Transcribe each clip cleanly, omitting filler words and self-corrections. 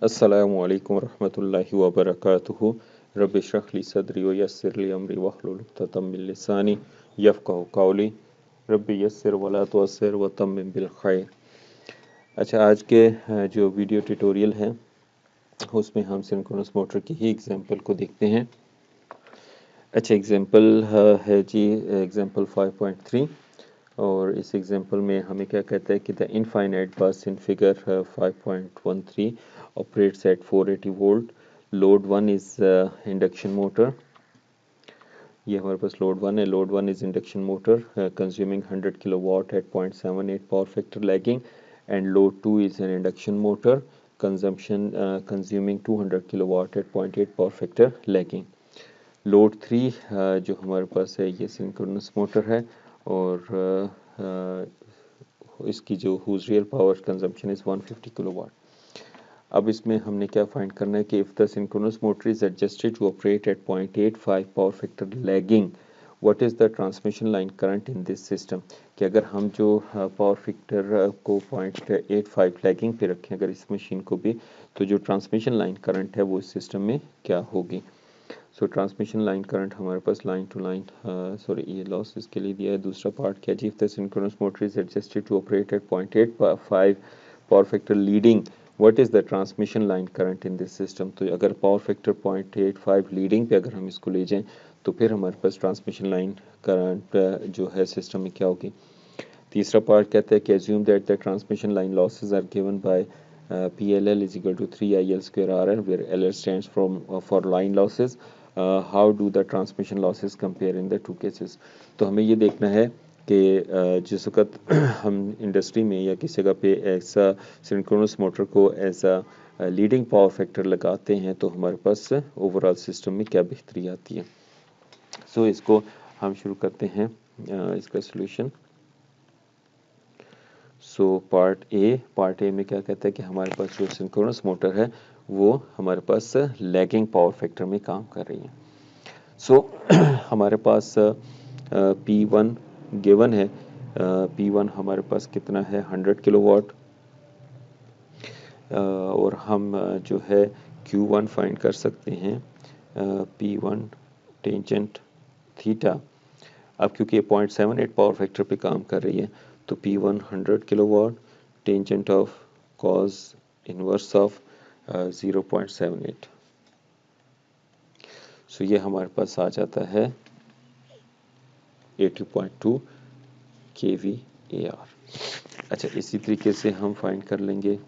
अस्सलामु अलैकुम रहमतुल्लाहि व बरकातुहू। रब्बि इश्रह ली सदरी व यस्सिर ली अमरी वहलुल उक़दतम मिन लिसानी यफ़क़हू क़ौली। रब्बि यस्सिर वला तुअस्सिर व तम्मिम बिल खैर। अच्छा, आज के जो वीडियो ट्यूटोरियल है उसमें हम सिंक्रोनस मोटर की ही एग्जांपल को देखते हैं। अच्छा, एग्जांपल है जी एग्जांपल 5.3 और इस एग्जांपल में हमें क्या कहता है कि द इनफाइनाइट बस in figure 5.13 operates at 480 volt. Load 1 is induction motor. ये हमारे पास लोड 1 है। Load 1 is induction motor consuming 100 kilowatt at 0.78 power factor lagging and load 2 is an induction motor consumption consuming 200 kilowatt at 0.8 power factor lagging. Load 3 जो हमारे पास है ये synchronous motor है और इसकी जो whose real power consumption is 150 kilowatt. अब इसमें हमने क्या फाइंड करना है कि if the synchronous motor is adjusted to operate at 0.85 power factor lagging, what is the transmission line current in this system. कि अगर हम जो पावर फैक्टर को 0.85 लैगिंग पे रखें अगर इस मशीन को भी, तो जो ट्रांसमिशन लाइन करंट है वो इस सिस्टम में क्या होगी। सो ट्रांसमिशन लाइन करंट हमारे पास लाइन टू लाइन ये लॉस इसके लिए दिया है। दूसरा पार्ट क्या जी, if the synchronous motor is adjusted to operate at 0.85 power factor leading, what is the transmission line current in this system. तो अगर पावर फैक्टर 0.85 लीडिंग पे अगर हम इसको ले जाएं तो फिर हमारे पास ट्रांसमिशन लाइन करंट जो है सिस्टम में क्या होगी। तीसरा पार्ट कहता है कि assume that the transmission line losses are given by PLL is equal to 3IL square RL where LL stands for line losses. How do the transmission losses compare in the two cases। तो हमें ये देखना है कि जिस वक्त हम industry में या किसी जगह पे ऐसा सिंक्रोनस मोटर को ऐसा लीडिंग पावर फैक्टर लगाते हैं तो हमारे पास ओवरऑल सिस्टम में क्या बेहतरी आती है। सो इसको हम शुरू करते हैं इसका सोल्यूशन। सो पार्ट ए में क्या कहता है कि हमारे पास जो सिंक्रोनस मोटर है वो हमारे पास लैगिंग पावर फैक्टर में काम कर रही है। सो हमारे पास P1 गिवन है। P1 हमारे पास कितना है 100 किलोवाट और हम जो है Q1 फाइंड कर सकते हैं P1 टेंजेंट थीटा। अब क्योंकि ये 0.78 पावर फैक्टर पे काम कर रही है तो P1 100 kilowatt tangent of cause inverse of 0.78। सो ये हमारे पास आ जाता है 80.2 kVAR। अच्छा, इसी तरीके से हम फाइंड कर लेंगे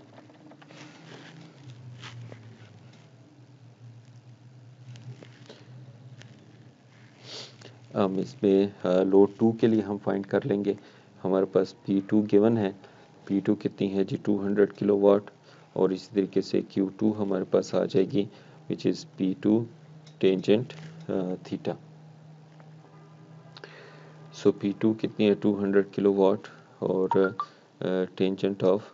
इसमें लोड 2 के लिए हम फाइंड कर लेंगे। हमारे पास P2 गिवन है। P2 कितनी है जी 200 किलोवाट और इसी तरीके से Q2 हमारे पास आ जाएगी which is P2 tangent theta. So P2 कितनी है 200 किलोवाट और tangent of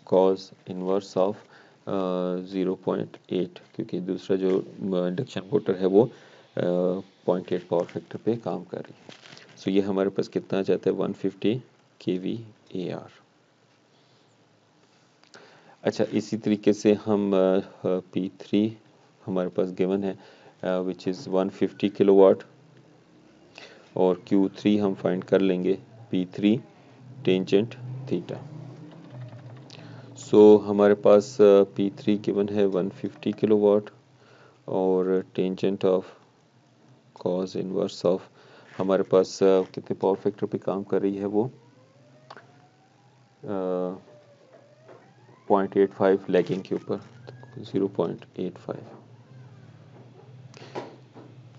cause inverse of 0.8 क्योंकि दूसरा जो इंडक्शन मोटर है वो 0.8 पावर फैक्टर पे काम कर रही है। सो ये हमारे पास कितना आ जाता है 150 kVAR। अच्छा, इसी तरीके से हम P3 हमारे पास गिवन है विच इज़ 150 किलोवाट और Q3 हम फाइंड कर लेंगे P3 टेंजेंट थीटा। सो हमारे पास P3 गिवन है 150 किलोवाट और tangent of cause inverse of हमारे पास कितने पावर फैक्टर पे काम कर रही है वो 0.85 लैगिंग के ऊपर 0.85।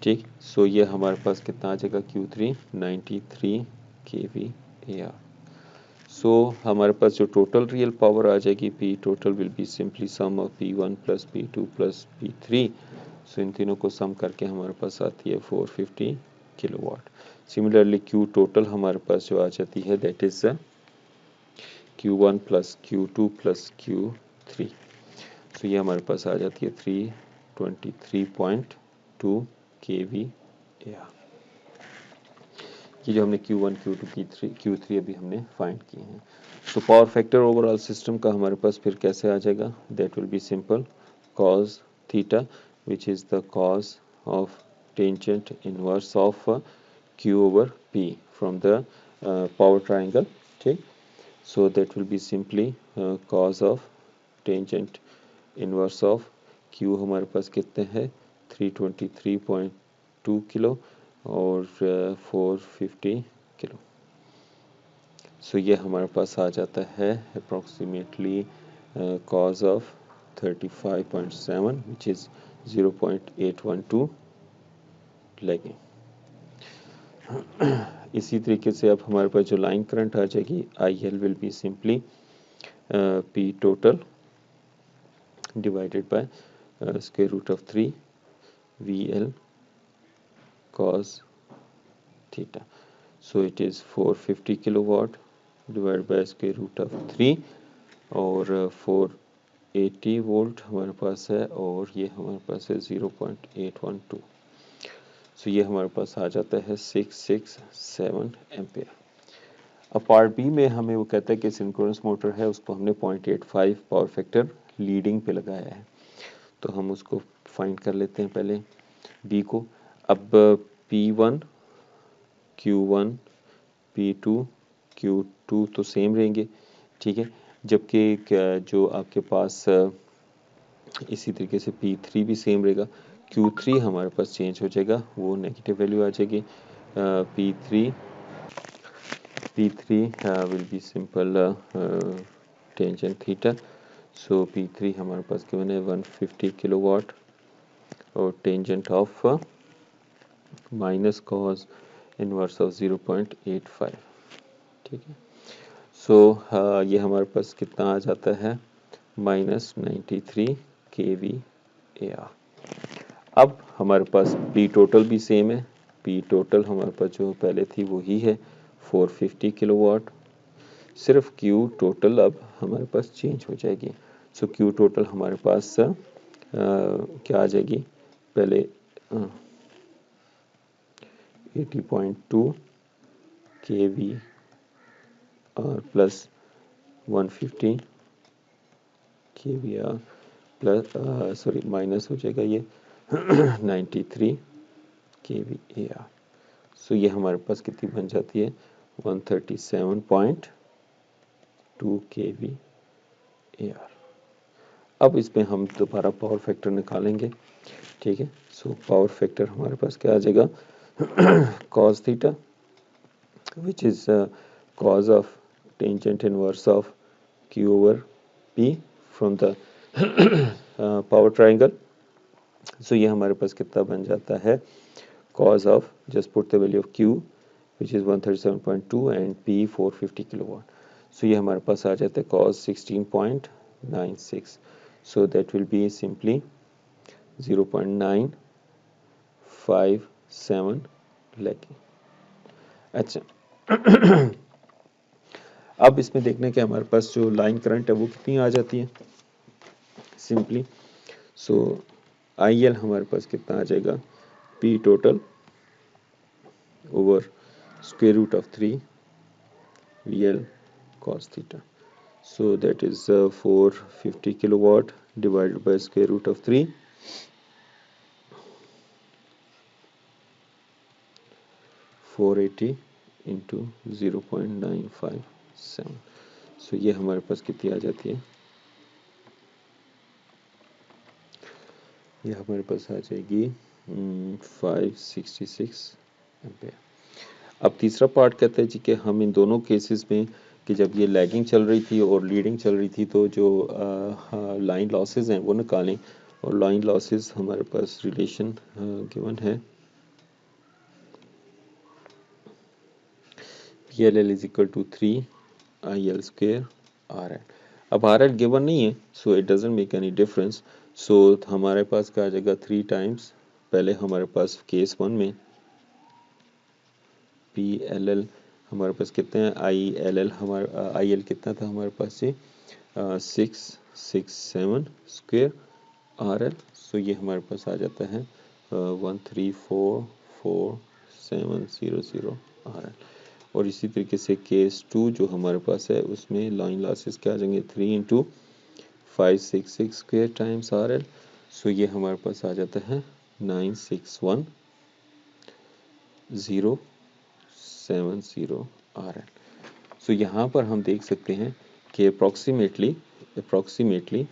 ठीक, सो ये हमारे पास कितना आ जाएगा Q3 93 kVAR। सो हमारे पास जो टोटल रियल पावर आ जाएगी P total will be simply some of P1 plus P2 plus P3। सो इन तीनों को सम करके हमारे पास आती है 450 किलोवाट। सिमिलरली Q टोटल हमारे पास जो आ जाती है that is Q1 plus Q2 plus Q3। सो ये हमारे पास आ जाती है 323.2 kVAR। ये जो हमने Q1, Q2, Q3 अभी हमने फाइंड किए हैं। तो पावर फैक्टर ओवरऑल सिस्टम का हमारे पास फिर कैसे आ जाएगा, that will be simple cos theta which is the cos of tangent inverse of Q over P from the power triangle, ठीक। So that will be simply cos of tangent inverse of Q हमारे पास कितने हैं 323.2 kilo और 450 kilo. सो ये हमारे पास आ जाता है approximately cos of 35.7 which is 0.812 lagging. इसी तरीके से अब हमारे पास जो लाइन करंट आ जाएगी I L will be simply P total divided by square root of 3 V L cos theta. So it is 450 kilowatt divide by square root of 3 और 480 volt हमारे पास है और ये हमारे पास है 0.812। सो ये हमारे पास आ जाता है 667 एम्पेयर। अब पार्ट बी में हमें वो कहता है कि सिंक्रोनस मोटर है, उसको हमने 0.85 पावर फैक्टर लीडिंग पे लगाया है, तो हम उसको फाइंड कर लेते हैं पहले बी को। अब P1, Q1, P2, Q2 तो सेम रहेंगे, ठीक है, जबकि जो आपके पास इसी तरीके से P3 भी सेम रहेगा। Q3 हमारे पास चेंज हो जाएगा, वो नेगेटिव वैल्यू आ जाएगी। P3 will be simple tangent theta, so P3 हमारे पास गिवन है 150 किलोवाट और tangent of minus cos inverse of 0.85, ठीक है। सो ये हमारे पास कितना आ जाता है -93 kVAR। अब हमारे पास P टोटल भी सेम है, P टोटल हमारे पास जो पहले थी वही है 450 किलोवाट, सिर्फ Q टोटल अब हमारे पास चेंज हो जाएगी। सो Q टोटल हमारे पास क्या आ जाएगी, पहले 80.2 kVAR plus 150 kVAR plus minus हो जाएगा ये 93 kVAR। सो ये हमारे पास कितनी बन जाती है 137.2 kVAR। अब इसमें हम दोबारा पावर फैक्टर निकालेंगे, ठीक है। सो पावर फैक्टर हमारे पास क्या आ जाएगा cos theta which is cos of tangent inverse of Q over P from the power triangle. So ये हमारे पास कितना बन जाता है cos of, just put the value of Q which is 137.2 and P 450 kilowatt. So ये हमारे पास आ जाता है cos 16.96, so that will be simply 0.957 lagging. अच्छा अब इसमें देखने के हमारे पास जो लाइन करंट है वो कितनी आ जाती है सिंपली। सो आई एल हमारे पास कितना आ जाएगा P total over square root of 3 VL cos theta. So that is 450 kilowatt divided by square root of 3 480 into 0.957। सो ये हमारे पास कितनी आ जाती है, ये हमारे पास आ जाएगी 566 एम्पेयर। अब तीसरा पार्ट कहता है जी कि हम इन दोनों केसेस में कि जब ये लैगिंग चल रही थी और लीडिंग चल रही थी तो जो लाइन लॉसेस हैं वो निकालें, और लाइन लॉसेस हमारे पास रिलेशन गिवन है PLL is equal to 3IL square RL। अब RL गिवन नहीं है, so it doesn't make any difference. So हमारे पास क्या आ जाएगा 3 टाइम्स, पहले हमारे पास केस 1 में PLL हमारे पास कितने हैं ILL हमारा IL कितना था हमारे पास से 667 स्क्वेयर RL। सो ये हमारे पास आ जाता है 1344700 RL। और इसी तरीके से केस 2 जो हमारे पास है उसमें लाइन लॉसेस क्या आ जाएंगे 3 इंटू 566 स्क्वेयर टाइम्स RL। सो ये हमारे पास आ जाता है 961070 RL। सो यहाँ पर हम देख सकते हैं कि अप्रॉक्सीमेटली 28%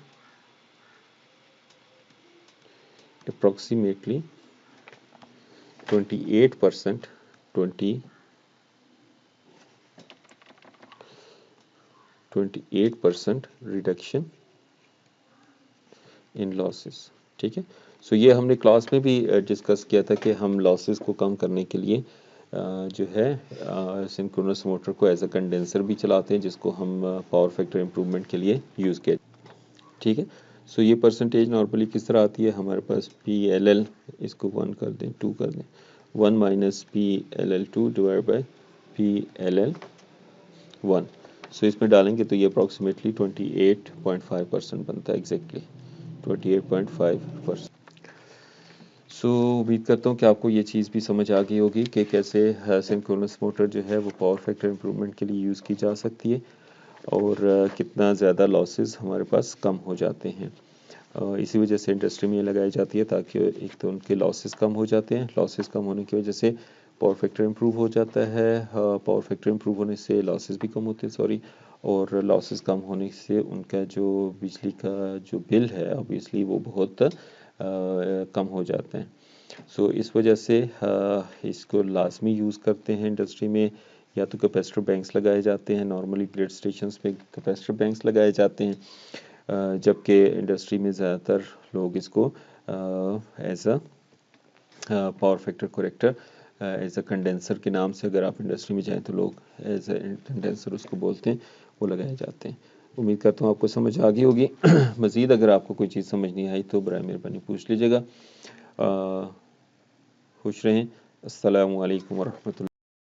28% रिडक्शन इन लॉसेस। ठीक है। सो ये हमने क्लास में भी डिस्कस किया था कि हम लॉसेस को कम करने के लिए जो है सिंक्रोनस मोटर को एज अ कंडेंसर भी चलाते हैं, जिसको हम पावर फैक्टर इम्प्रूवमेंट के लिए यूज़ किया। ठीक है। सो ये परसेंटेज नॉर्मली किस तरह आती है हमारे पास PLL, इसको 1 कर दें 2 कर दें 1 minus PLL2 divide by PLL1। सो इसमें डालेंगे तो ये अप्रॉक्सीमेटली 28.5% बनता है, एग्जैक्टली 28.5%। सो उम्मीद करता हूँ कि आपको ये चीज़ भी समझ आ गई होगी कि कैसे सिंक्रोनस मोटर जो है वो पावर फैक्टर इम्प्रूवमेंट के लिए यूज़ की जा सकती है और कितना ज़्यादा लॉसेस हमारे पास कम हो जाते हैं। इसी वजह से इंडस्ट्री में ये लगाई जाती है ताकि एक तो उनके लॉसेस कम हो जाते हैं, लॉसेस कम होने की वजह से पावर फैक्टर इम्प्रूव हो जाता है, पावर फैक्टर इम्प्रूव होने से लॉसेस भी कम होते हैं सॉरी, और लॉसेस कम होने से उनका जो बिजली का जो बिल है ऑब्वियसली वो बहुत कम हो जाते हैं। सो इस वजह से इसको लाजमी यूज़ करते हैं इंडस्ट्री में। या तो कैपेसिटर बैंक्स लगाए जाते हैं, नॉर्मली ग्रिड स्टेशंस पे कैपेसिटर बैंक्स लगाए जाते हैं, जबकि इंडस्ट्री में ज़्यादातर लोग इसको as a power factor corrector as a condenser के नाम से, अगर आप इंडस्ट्री में जाएं तो लोग एज अ कंडेंसर उसको बोलते हैं, वो लगाए जाते हैं। उम्मीद करता हूँ आपको समझ आ गई होगी। मज़ीद अगर आपको कोई चीज़ समझ नहीं आई तो बराए मेहरबानी पूछ लीजिएगा। खुश रहें। अस्सलामु अलैकुम वरहमतुल्लाह।